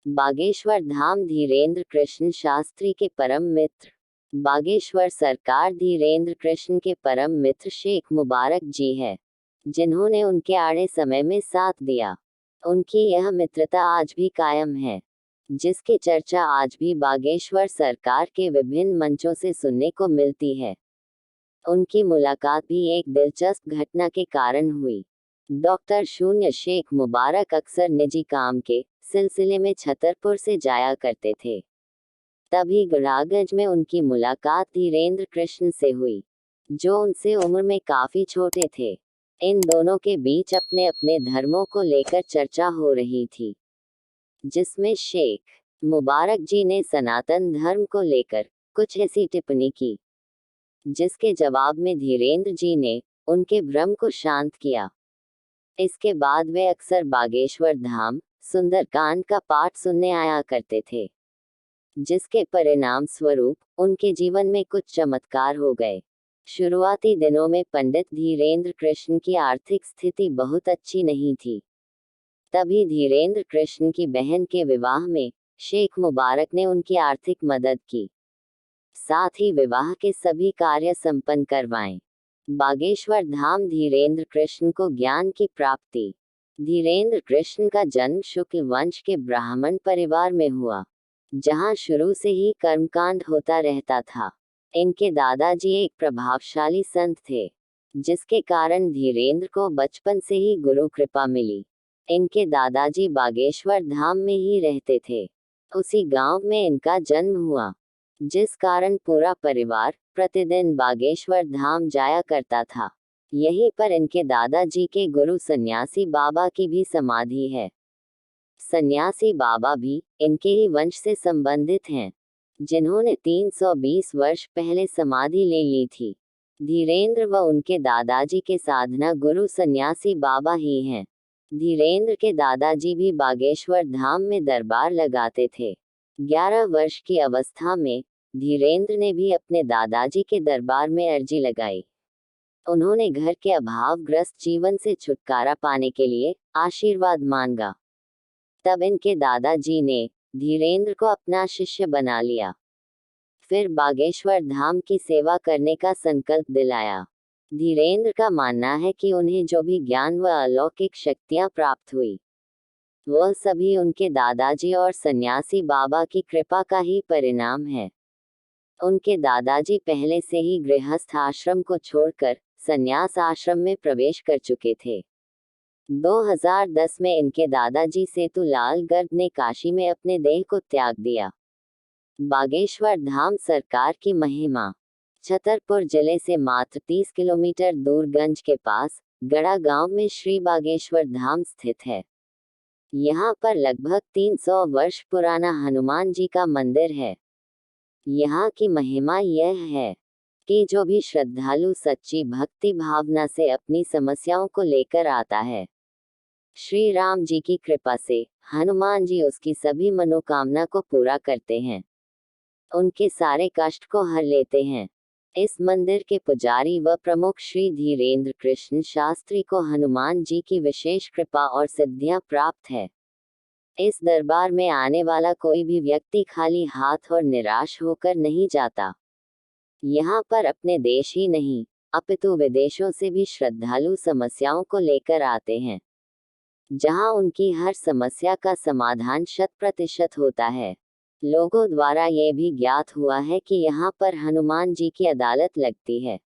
बागेश्वर धाम धीरेन्द्र कृष्ण शास्त्री के परम मित्र। बागेश्वर सरकार धीरेन्द्र कृष्ण के परम मित्र शेख मुबारक जी है, जिन्होंने उनके आड़े समय में साथ दिया। उनकी यह मित्रता आज भी कायम है, जिसकी चर्चा आज भी बागेश्वर सरकार के विभिन्न मंचों से सुनने को मिलती है। उनकी मुलाकात भी एक दिलचस्प घटना के कारण हुई। डॉक्टर शून्य शेख मुबारक अक्सर निजी काम के सिलसिले में छतरपुर से जाया करते थे। तभी गड़ागंज में उनकी मुलाकात धीरेन्द्र कृष्ण से हुई, जो उनसे उम्र में काफी छोटे थे। इन दोनों के बीच अपने अपने धर्मों को लेकर चर्चा हो रही थी, जिसमें शेख मुबारक जी ने सनातन धर्म को लेकर कुछ ऐसी टिप्पणी की, जिसके जवाब में धीरेन्द्र जी ने उनके भ्रम को शांत किया। इसके बाद वे अक्सर बागेश्वर धाम सुंदरकांड का पाठ सुनने आया करते थे, जिसके परिणाम स्वरूप उनके जीवन में कुछ चमत्कार हो गए। शुरुआती दिनों में पंडित धीरेन्द्र कृष्ण की आर्थिक स्थिति बहुत अच्छी नहीं थी। तभी धीरेन्द्र कृष्ण की बहन के विवाह में शेख मुबारक ने उनकी आर्थिक मदद की, साथ ही विवाह के सभी कार्य संपन्न करवाएं। बागेश्वर धाम धीरेन्द्र कृष्ण को ज्ञान की प्राप्ति। धीरेन्द्र कृष्ण का जन्म शुक्ल वंश के ब्राह्मण परिवार में हुआ, जहां शुरू से ही कर्मकांड होता रहता था। इनके दादाजी एक प्रभावशाली संत थे, जिसके कारण धीरेन्द्र को बचपन से ही गुरु कृपा मिली। इनके दादाजी बागेश्वर धाम में ही रहते थे। उसी गांव में इनका जन्म हुआ, जिस कारण पूरा परिवार प्रतिदिन बागेश्वर धाम जाया करता था। यहीं पर इनके दादाजी के गुरु सन्यासी बाबा की भी समाधि है। सन्यासी बाबा भी इनके ही वंश से संबंधित हैं, जिन्होंने 320 वर्ष पहले समाधि ले ली थी। धीरेन्द्र व उनके दादाजी के साधना गुरु सन्यासी बाबा ही हैं। धीरेन्द्र के दादाजी भी बागेश्वर धाम में दरबार लगाते थे। 11 वर्ष की अवस्था में धीरेन्द्र ने भी अपने दादाजी के दरबार में अर्जी लगाई। उन्होंने घर के अभावग्रस्त जीवन से छुटकारा पाने के लिए आशीर्वाद मांगा। तब इनके दादाजी ने धीरेन्द्र को अपना शिष्य बना लिया। फिर बागेश्वर धाम की सेवा करने का संकल्प दिलाया। धीरेन्द्र का मानना है कि उन्हें जो भी ज्ञान व अलौकिक शक्तियां प्राप्त हुई, वह सभी उनके दादाजी और सन्यासी बाबा की कृपा का ही परिणाम है। उनके दादाजी पहले से ही गृहस्थ आश्रम को छोड़कर संन्यास आश्रम में प्रवेश कर चुके थे। 2010 में इनके दादाजी सेतुलाल गर्ग ने काशी में अपने देह को त्याग दिया। बागेश्वर धाम सरकार की महिमा। छतरपुर जिले से मात्र 30 किलोमीटर दूर गंज के पास गड़ा गांव में श्री बागेश्वर धाम स्थित है। यहाँ पर लगभग 300 वर्ष पुराना हनुमान जी का मंदिर है। यहाँ की महिमा यह है कि जो भी श्रद्धालु सच्ची भक्ति भावना से अपनी समस्याओं को लेकर आता है, श्री राम जी की कृपा से हनुमान जी उसकी सभी मनोकामना को पूरा करते हैं, उनके सारे कष्ट को हर लेते हैं। इस मंदिर के पुजारी व प्रमुख श्री धीरेन्द्र कृष्ण शास्त्री को हनुमान जी की विशेष कृपा और सिद्धियां प्राप्त है। इस दरबार में आने वाला कोई भी व्यक्ति खाली हाथ और निराश होकर नहीं जाता। यहाँ पर अपने देश ही नहीं, अपितु विदेशों से भी श्रद्धालु समस्याओं को लेकर आते हैं, जहाँ उनकी हर समस्या का समाधान 100% होता है। लोगों द्वारा ये भी ज्ञात हुआ है कि यहाँ पर हनुमान जी की अदालत लगती है,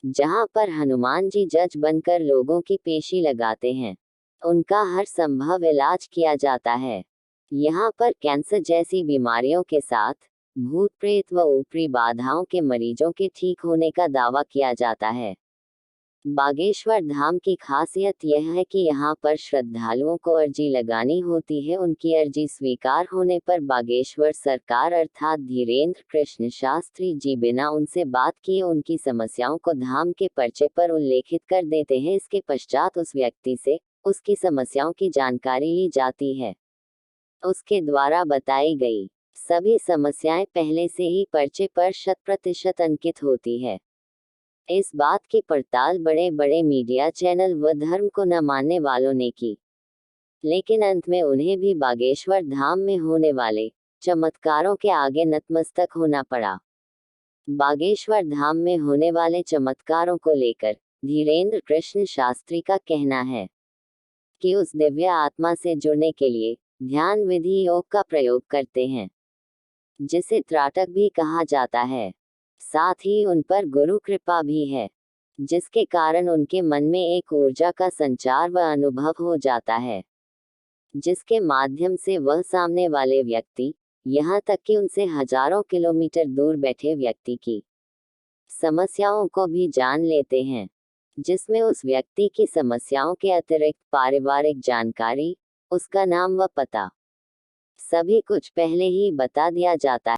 जहाँ पर हनुमान जी जज बनकर लोगों की पेशी लगाते हैं, उनका हर संभव इलाज किया जाता है। यहाँ पर कैंसर जैसी बीमारियों के साथ भूत प्रेत व ऊपरी बाधाओं के मरीजों के ठीक होने का दावा किया जाता है। बागेश्वर धाम की खासियत यह है कि यहाँ पर श्रद्धालुओं को अर्जी लगानी होती है। उनकी अर्जी स्वीकार होने पर बागेश्वर सरकार अर्थात धीरेन्द्र कृष्ण शास्त्री जी बिना उनसे बात किए उनकी समस्याओं को धाम के पर्चे पर उल्लेखित कर देते हैं। इसके पश्चात उस व्यक्ति से उसकी समस्याओं की जानकारी ली जाती है। उसके द्वारा बताई गई सभी समस्याएं पहले से ही पर्चे पर 100% अंकित होती है। इस बात की पड़ताल बड़े बड़े मीडिया चैनल व धर्म को न मानने वालों ने की। लेकिन अंत में उन्हें भी बागेश्वर धाम में होने वाले चमत्कारों के आगे नतमस्तक होना पड़ा। बागेश्वर धाम में होने वाले चमत्कारों को लेकर धीरेंद्र कृष्ण शास्त्री का कहना है कि उस दिव्य आत्मा से जुड़ने के लिए ध्यान विधि योग का प्रयोग करते हैं, जिसे त्राटक भी कहा जाता है। साथ ही उन पर गुरु कृपा भी है, जिसके कारण उनके मन में एक ऊर्जा का संचार व अनुभव हो जाता है, जिसके माध्यम से वह सामने वाले व्यक्ति, यहाँ तक कि उनसे हजारों किलोमीटर दूर बैठे व्यक्ति की समस्याओं को भी जान लेते हैं, जिसमें उस व्यक्ति की समस्याओं के अतिरिक्त पारिवारिक जानकारी, उसका नाम व पता, सभी कुछ पहले ही बता दिया जाता है।